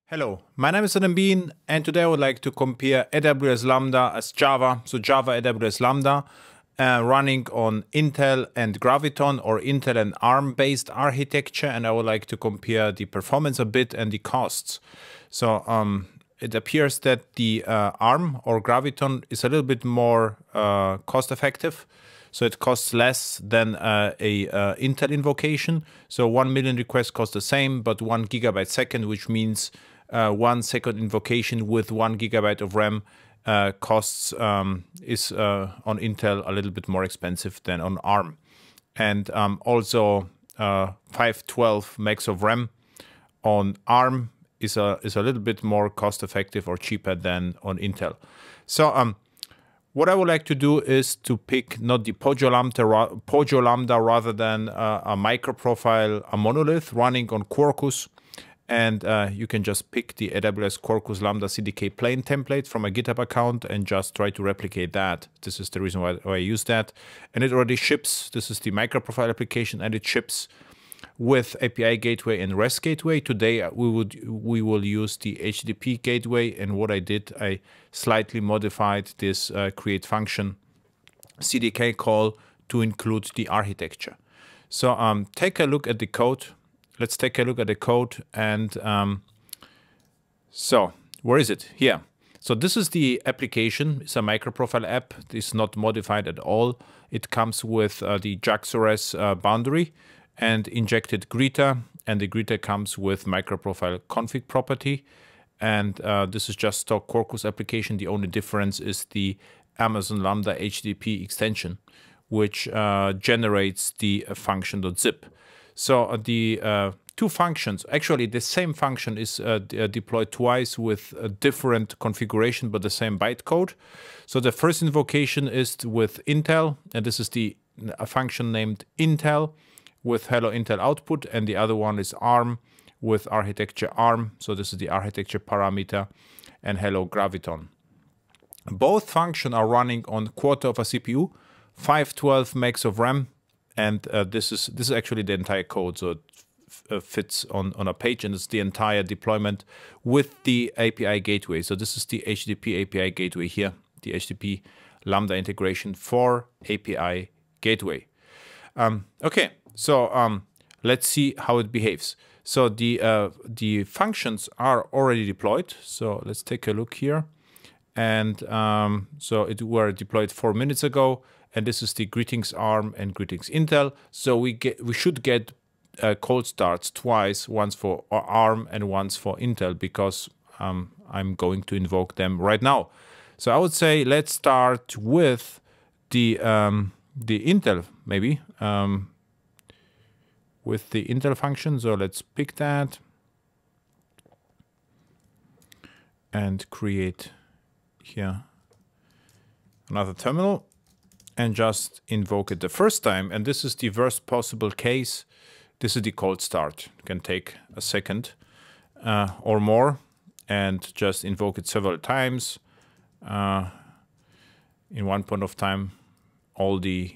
Hello, my name is Adam Bean, and today I would like to compare AWS Lambda as Java, so Java AWS Lambda, running on Intel and Graviton or Intel and ARM-based architecture, and I would like to compare the performance a bit and the costs. So it appears that the ARM or Graviton is a little bit more cost-effective. So it costs less than a Intel invocation. So 1 million requests cost the same, but 1 gigabyte second, which means 1 second invocation with 1 gigabyte of RAM costs is on Intel a little bit more expensive than on ARM. And also 512 megs of RAM on ARM is a little bit more cost effective or cheaper than on Intel. So what I would like to do is to pick not the Pojo Lambda rather than a microprofile, a monolith running on Quarkus. And you can just pick the AWS Quarkus Lambda CDK plain template from a GitHub account and just try to replicate that. This is the reason why I use that. And it already ships. This is the microprofile application, and it ships with API gateway and REST gateway. Today we will use the HTTP gateway, and what I did, I slightly modified this create function CDK call to include the architecture. So take a look at the code. Let's take a look at the code. And so where is it? Here. So this is the application. It's a microprofile app. It's not modified at all. It comes with the JAX-ORS boundary and injected greeter, and the greeter comes with microprofile config property. And this is just stock Quarkus application. The only difference is the Amazon Lambda HTTP extension, which generates the function.zip. So the two functions, actually the same function is deployed twice with a different configuration, but the same bytecode. So the first invocation is with Intel, and this is a function named Intel with hello Intel output, and the other one is ARM with architecture ARM. So this is the architecture parameter, and hello Graviton. Both functions are running on quarter of a CPU, 512 megs of RAM. And this is actually the entire code, so it fits on a page, and it's the entire deployment with the API gateway. So this is the HTTP API gateway here, the HTTP Lambda integration for API gateway. Okay, so let's see how it behaves. So the functions are already deployed. So let's take a look here, and so it were deployed 4 minutes ago. And this is the greetings ARM and greetings Intel. So we should get cold starts twice, once for ARM and once for Intel, because I'm going to invoke them right now. So I would say let's start with the Intel, maybe with the Intel function. So let's pick that and create here another terminal. And just invoke it the first time. And this is the worst possible case. This is the cold start. It can take a second or more, and just invoke it several times. In one point of time, all the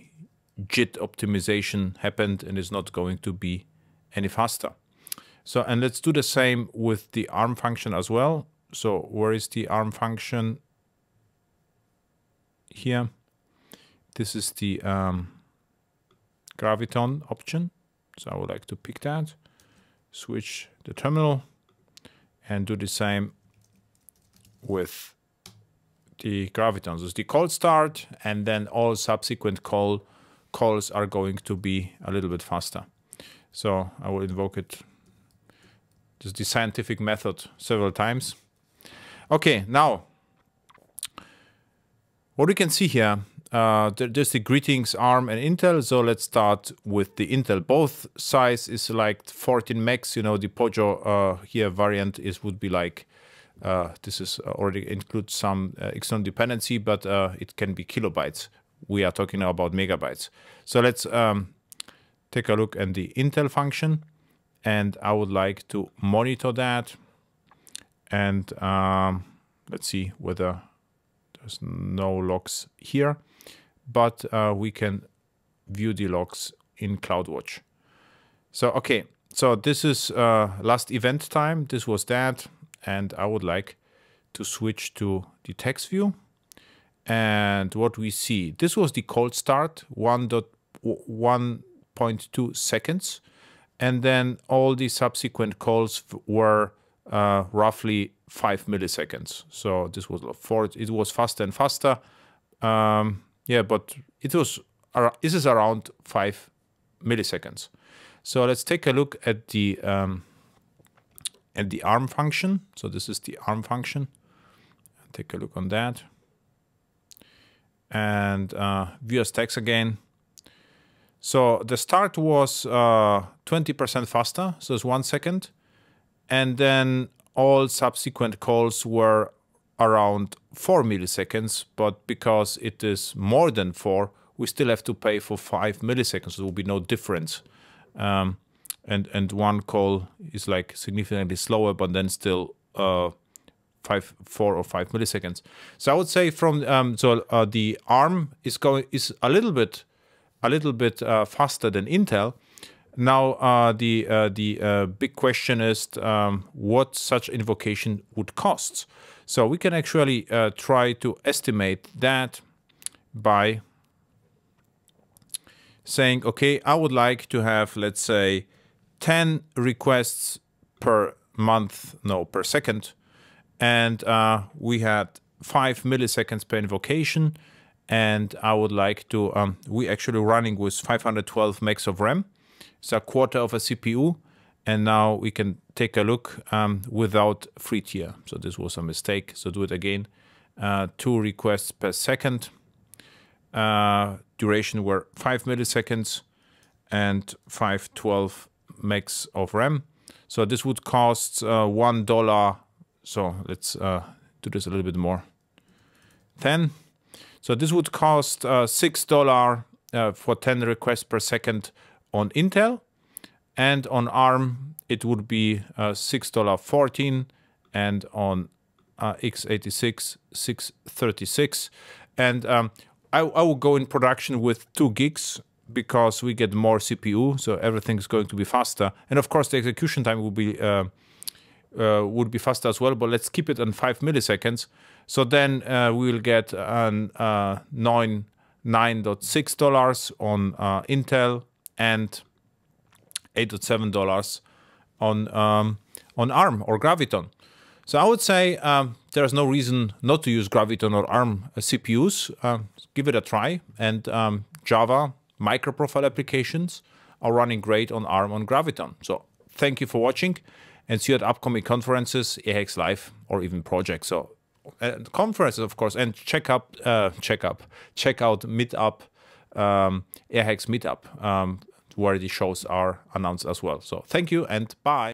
JIT optimization happened and is not going to be any faster. So, and let's do the same with the ARM function as well. So where is the ARM function? Here. This is the Graviton option. So I would like to pick that, switch the terminal, and do the same with the Graviton. So it's the cold start, and then all subsequent calls are going to be a little bit faster. So I will invoke it, just the scientific method, several times. Okay, now what we can see here, there's the greetings ARM and Intel. So let's start with the Intel. Both size is like 14 megs. You know, the Pojo here variant would be like this is already includes some external dependency, but it can be kilobytes. We are talking now about megabytes. So let's take a look at the Intel function, and I would like to monitor that. And let's see whether there's no logs here. But we can view the logs in CloudWatch. So, okay, so this is last event time. This was that. and I would like to switch to the text view. And what we see, this was the cold start, 1.2 seconds. And then all the subsequent calls were roughly 5 milliseconds. So this was it was faster and faster. Yeah, but this is around 5 milliseconds. So let's take a look at the ARM function. So this is the ARM function. Take a look on that. And view as text again. So the start was 20% faster, so it's 1 second. And then all subsequent calls were around 4 milliseconds, but because it is more than 4, we still have to pay for 5 milliseconds. There will be no difference. And one call is like significantly slower, but then still 4 or 5 milliseconds. So I would say from the ARM is a little bit faster than Intel. Now the big question is what such invocation would cost. So we can actually try to estimate that by saying, okay, I would like to have, let's say, 10 requests per second, and we had 5 milliseconds per invocation, and I would like to, we actually running with 512 megs of RAM. It's a quarter of a CPU, and now we can take a look without free tier. So this was a mistake, so do it again. 2 requests per second. Duration were 5 milliseconds and 512 megs of RAM. So this would cost $1. So let's do this a little bit more. 10. So this would cost $6 for 10 requests per second on Intel, and on ARM it would be $6.14, and on x86 $6.36. And I will go in production with 2 gigs because we get more CPU, so everything's going to be faster, and of course the execution time will be would be faster as well, but let's keep it on 5 milliseconds. So then we will get $9.6 on Intel and $8.7 on ARM or Graviton. So I would say there's no reason not to use Graviton or ARM CPUs. Give it a try, and Java microprofile applications are running great on ARM on Graviton. So thank you for watching, and see you at upcoming conferences, AHEX Live, or even projects. So conferences, of course, and check out Meetup, AHEX Meetup, where the shows are announced as well. So thank you and bye.